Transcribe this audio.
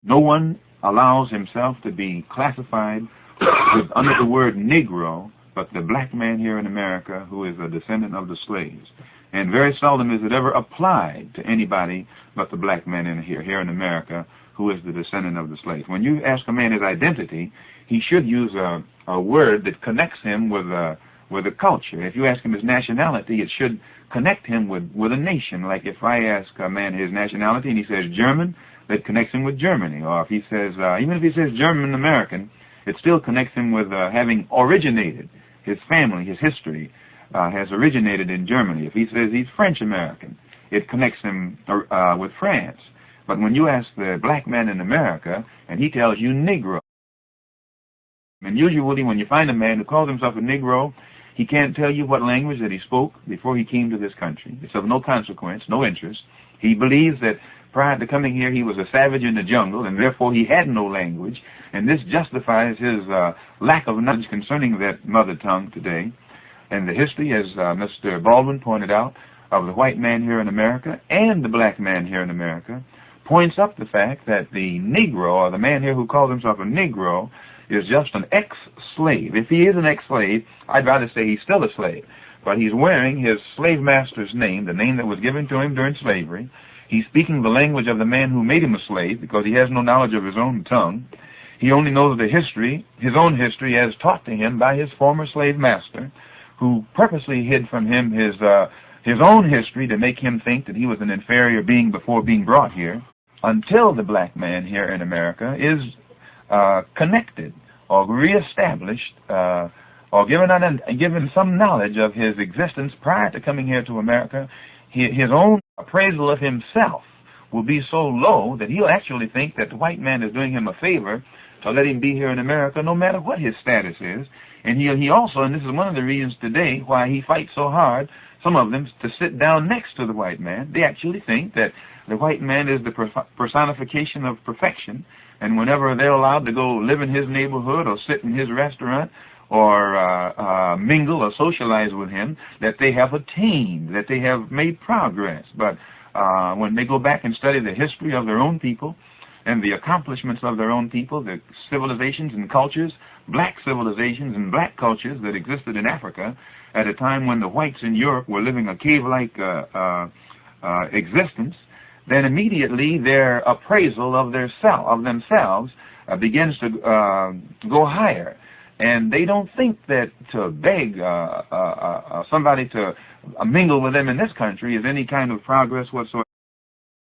No one allows himself to be classified under the word Negro but the black man here in America who is a descendant of the slaves. And very seldom is it ever applied to anybody but the black man here in America who is the descendant of the slaves. When you ask a man his identity, he should use a word that connects him with a culture. If you ask him his nationality, it should connect him with a nation. Like if I ask a man his nationality and he says German, that connects him with Germany. Or if he says, even if he says German American, it still connects him with having originated. His family, his history has originated in Germany. If he says he's French American, it connects him with France. But when you ask the black man in America and he tells you Negro, and usually when you find a man who calls himself a Negro, he can't tell you what language that he spoke before he came to this country. It's of no consequence, no interest. He believes that prior to coming here he was a savage in the jungle and therefore he had no language, and this justifies his lack of knowledge concerning that mother tongue today. And the history, as Mr. Baldwin pointed out, of the white man here in America and the black man here in America points up the fact that the Negro, or the man here who calls himself a Negro, is just an ex-slave. If he is an ex-slave, I'd rather say he's still a slave. But he's wearing his slave master's name, the name that was given to him during slavery. He's speaking the language of the man who made him a slave because he has no knowledge of his own tongue. He only knows the history, his own history, as taught to him by his former slave master, who purposely hid from him his own history to make him think that he was an inferior being before being brought here, until the black man here in America is connected or reestablished or given some knowledge of his existence prior to coming here to America. His own appraisal of himself will be so low that he'll actually think that the white man is doing him a favor to let him be here in America no matter what his status is. And he also, and this is one of the reasons today why he fights so hard, some of them, to sit down next to the white man. They actually think that the white man is the personification of perfection, and whenever they're allowed to go live in his neighborhood or sit in his restaurant or mingle or socialize with him, that they have attained, that they have made progress. But when they go back and study the history of their own people and the accomplishments of their own people, the civilizations and cultures, black civilizations and black cultures that existed in Africa at a time when the whites in Europe were living a cave-like existence, then immediately their appraisal of themselves begins to go higher. And they don't think that to beg somebody to mingle with them in this country is any kind of progress whatsoever.